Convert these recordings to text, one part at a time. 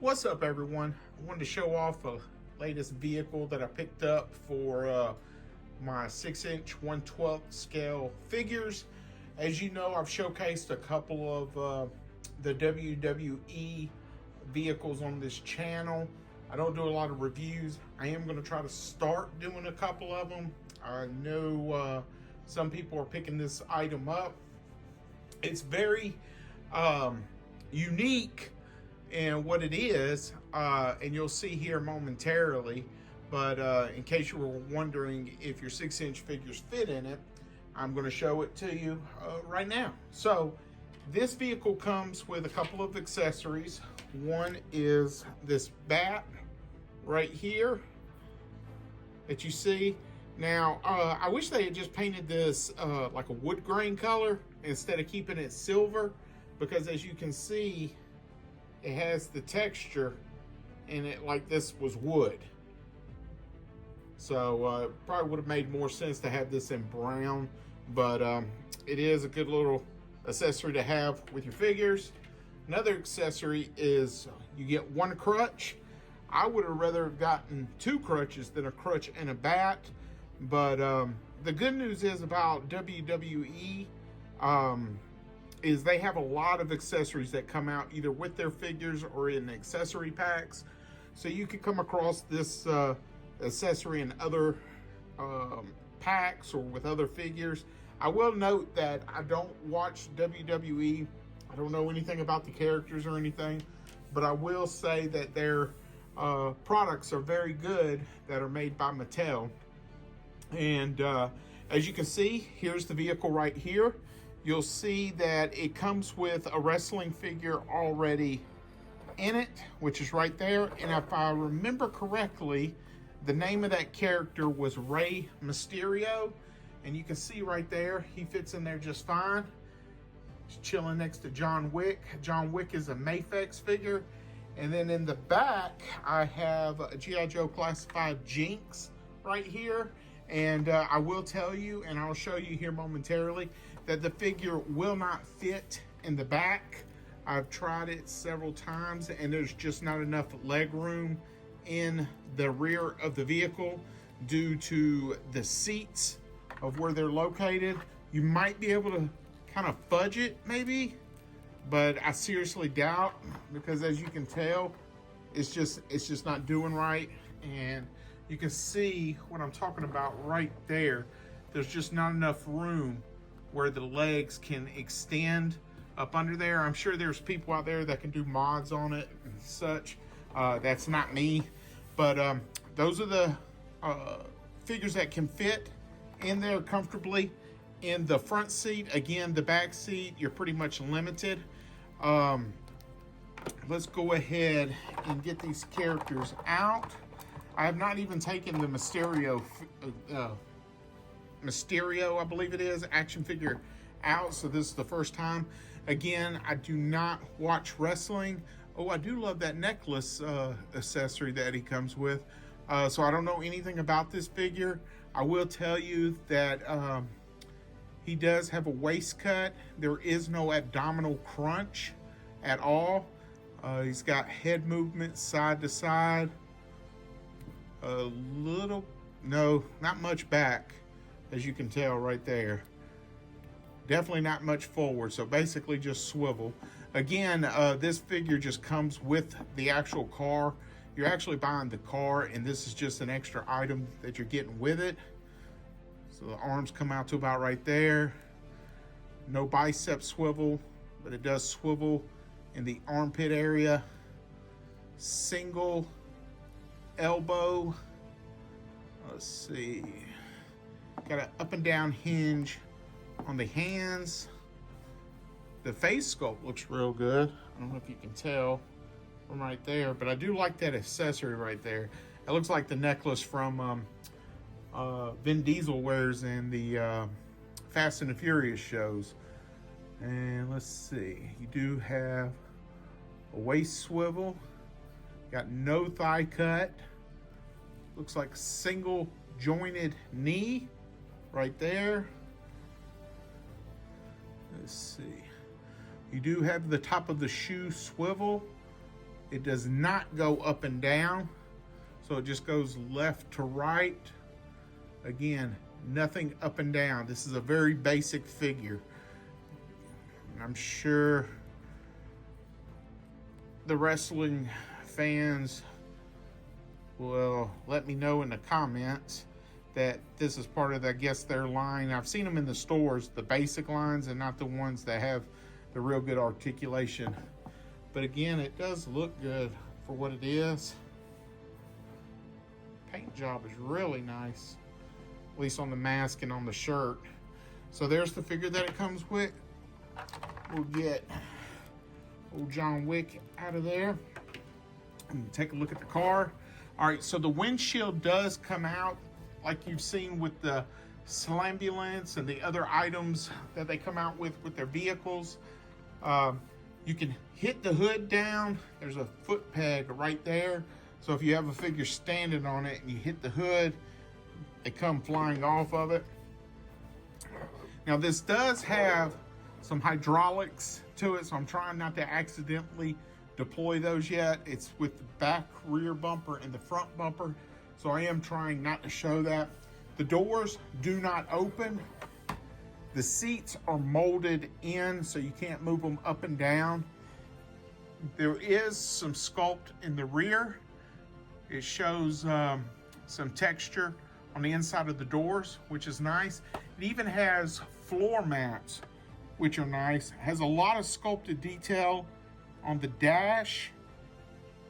What's up, everyone? I wanted to show off a latest vehicle that I picked up for my 6-inch 1/12 scale figures. As you know, I've showcased a couple of the WWE vehicles on this channel. I don't do a lot of reviews. I am going to try to start doing a couple of them. I know some people are picking this item up. It's very unique in what it is, and you'll see here momentarily. But in case you were wondering if your 6-inch figures fit in it, I'm going to show it to you right now. So this vehicle comes with a couple of accessories. One is this bat right here that you see. Now, I wish they had just painted this like a wood grain color instead of keeping it silver, because as you can see, it has the texture in it like this was wood. So it probably would have made more sense to have this in brown, but it is a good little accessory to have with your figures. Another accessory is you get one crutch. I would have rather have gotten two crutches than a crutch and a bat, but the good news is about WWE is they have a lot of accessories that come out either with their figures or in accessory packs. So you can come across this accessory in other packs or with other figures. I will note that I don't watch WWE. I don't know anything about the characters or anything, but I will say that their products are very good that are made by Mattel. And as you can see, here's the vehicle right here. You'll see that it comes with a wrestling figure already in it, which is right there. And if I remember correctly, the name of that character was Mysterio. And you can see right there, he fits in there just fine. He's chilling next to John Wick. John Wick is a Mafex figure. And then in the back, I have a G.I. Joe Classified Jinx right here. And I will tell you, and I'll show you here momentarily, that the figure will not fit in the back. I've tried it several times, and there's just not enough leg room in the rear of the vehicle due to the seats of where they're located. You might be able to kind of fudge it maybe, but I seriously doubt, because as you can tell, it's just not doing right. And you can see what I'm talking about right there. There's just not enough room where the legs can extend up under there. I'm sure there's people out there that can do mods on it and such. That's not me, but those are the figures that can fit in there comfortably. In the front seat, again, the back seat, you're pretty much limited. Let's go ahead and get these characters out. I have not even taken the Mysterio, I believe it is, action figure out. So this is the first time. Again, I do not watch wrestling. Oh, I do love that necklace accessory that he comes with. So I don't know anything about this figure. I will tell you that he does have a waist cut. There is no abdominal crunch at all. He's got head movement side to side. A little, no, not much back, as you can tell right there. Definitely not much forward, so basically just swivel. Again, this figure just comes with the actual car. You're actually buying the car, and this is just an extra item that you're getting with it. So the arms come out to about right there. No bicep swivel, but it does swivel in the armpit area. Single elbow. Let's see. Got an up and down hinge on the hands. The face sculpt looks real good. I don't know if you can tell from right there, but I do like that accessory right there. It looks like the necklace from Vin Diesel wears in the Fast and the Furious shows. And let's see, you do have a waist swivel. Got no thigh cut. Looks like single jointed knee right there. Let's see. You do have the top of the shoe swivel It does not go up and down, so it just goes left to right. Again, nothing up and down. This is a very basic figure. I'm sure the wrestling fans will let me know in the comments that this is part of, I guess, their line. I've seen them in the stores, the basic lines, and not the ones that have the real good articulation. But again, it does look good for what it is. Paint job is really nice, at least on the mask and on the shirt. So there's the figure that it comes with. We'll get old John Wick out of there and take a look at the car. All right, so the windshield does come out like you've seen with the Slambulance and the other items that they come out with their vehicles. You can hit the hood down. There's a foot peg right there. So if you have a figure standing on it and you hit the hood, they come flying off of it. Now this does have some hydraulics to it, so I'm trying not to accidentally deploy those yet. It's with the back rear bumper and the front bumper, so I am trying not to show that. The doors do not open. The seats are molded in, so you can't move them up and down. There is some sculpt in the rear. It shows some texture on the inside of the doors, which is nice. It even has floor mats, which are nice. It has a lot of sculpted detail on the dash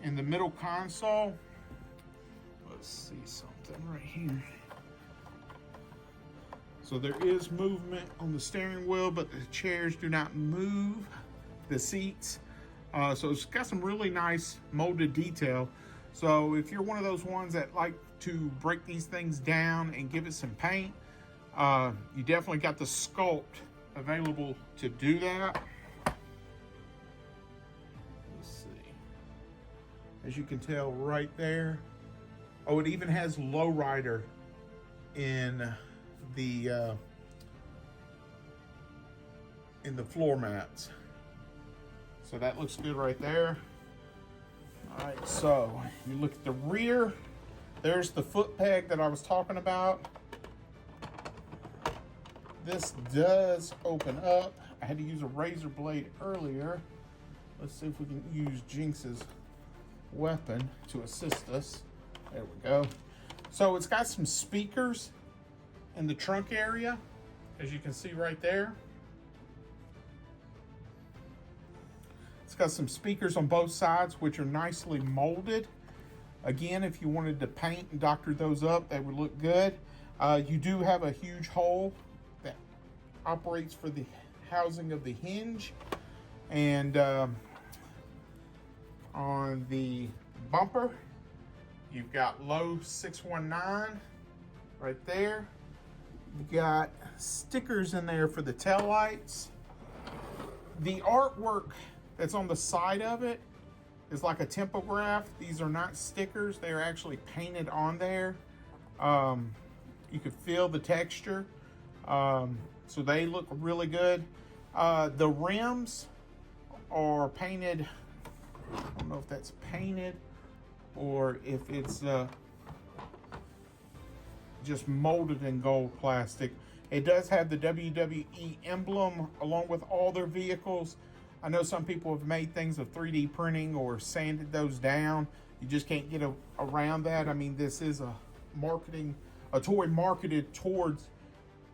in the middle console. Let's see something right here. So there is movement on the steering wheel, but the chairs do not move, the seats. So it's got some really nice molded detail. So if you're one of those ones that like to break these things down and give it some paint, you definitely got the sculpt available to do that. Let's see. As you can tell right there. Oh, it even has Low Rider in the floor mats. So that looks good right there. All right, so you look at the rear. There's the foot peg that I was talking about. This does open up. I had to use a razor blade earlier. Let's see if we can use Jinx's weapon to assist us. There we go. So it's got some speakers in the trunk area, as you can see right there. It's got some speakers on both sides, which are nicely molded. Again, if you wanted to paint and doctor those up, they would look good. You do have a huge hole that operates for the housing of the hinge. And on the bumper, you've got Low 619 right there. You've got stickers in there for the tail lights. The artwork that's on the side of it is like a typograph. These are not stickers. They're actually painted on there. You can feel the texture. So they look really good. The rims are painted. I don't know if that's painted or if it's just molded in gold plastic. It does have the WWE emblem along with all their vehicles. I know some people have made things of 3D printing or sanded those down. You just can't get around that. I mean, this is a toy marketed towards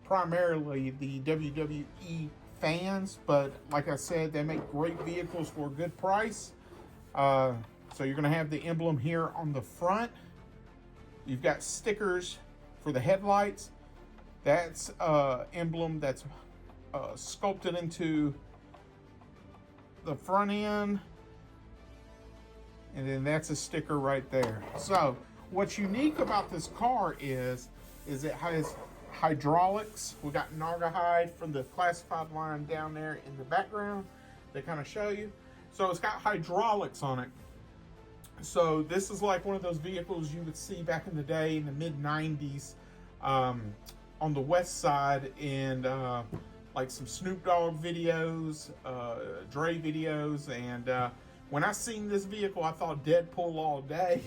primarily the WWE fans, but like I said, they make great vehicles for a good price. So you're gonna have the emblem here on the front. You've got stickers for the headlights. That's emblem that's sculpted into the front end, and then that's a sticker right there. So what's unique about this car is it has hydraulics. We got Naugahyde from the classified line down there in the background. They kind of show you. So it's got hydraulics on it. So this is like one of those vehicles you would see back in the day in the mid 90s on the west side in like some Snoop Dogg videos, Dre videos, and When I seen this vehicle, I thought Deadpool all day.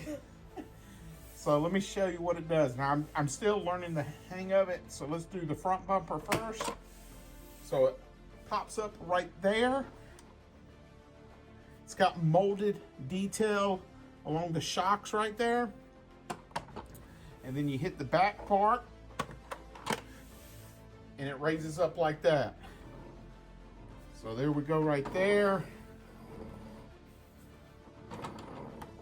So let me show you what it does. Now I'm still learning the hang of it. So let's do the front bumper first. So it pops up right there. It's got molded detail along the shocks right there. And then you hit the back part and it raises up like that. So there we go right there.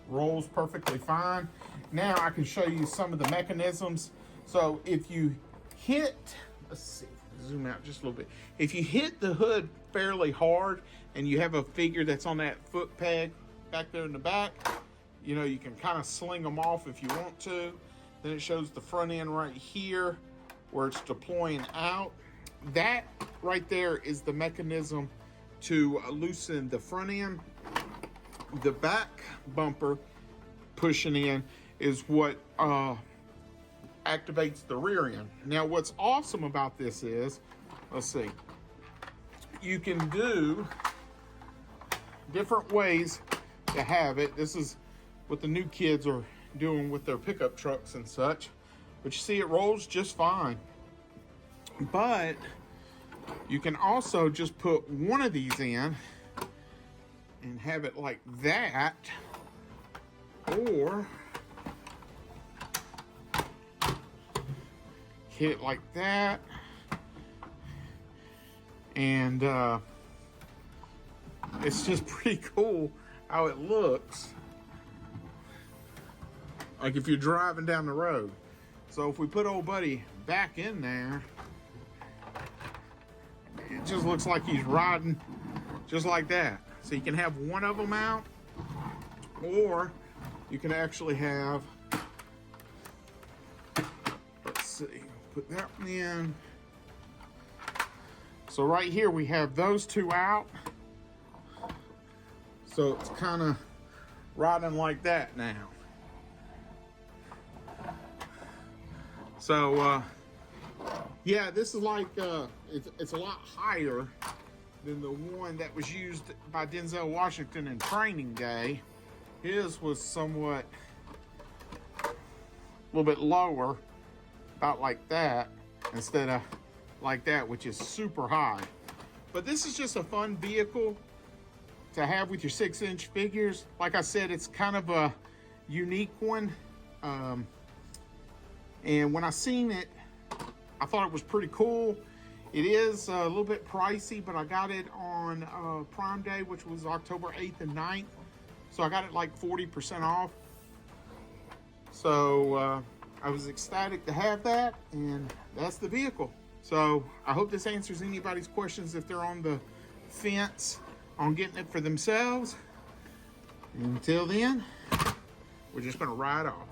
Rolls perfectly fine. Now I can show you some of the mechanisms. So if you hit, let's see, zoom out just a little bit. If you hit the hood fairly hard and you have a figure that's on that foot peg back there in the back, you know, you can kind of sling them off if you want to. Then it shows the front end right here where it's deploying out. That right there is the mechanism to loosen the front end. The back bumper pushing in is what activates the rear end. Now what's awesome about this is, let's see, you can do different ways to have it. This is what the new kids are doing with their pickup trucks and such. But you see it rolls just fine. But you can also just put one of these in and have it like that, or hit it like that, and it's just pretty cool how it looks, like if you're driving down the road. So if we put old buddy back in there, it just looks like he's riding just like that. So you can have one of them out, or you can actually have, let's see, put that one in. So right here we have those two out. So it's kind of riding like that now. So yeah, this is like, it's a lot higher than the one that was used by Denzel Washington in Training Day. His was somewhat a little bit lower, about like that, instead of like that, which is super high. But this is just a fun vehicle to have with your 6-inch figures. Like I said, it's kind of a unique one. And when I seen it, I thought it was pretty cool. It is a little bit pricey, but I got it on Prime Day, which was October 8th and 9th. So I got it like 40% off. So I was ecstatic to have that, and that's the vehicle. So I hope this answers anybody's questions if they're on the fence on getting it for themselves. Until then, we're just gonna ride off.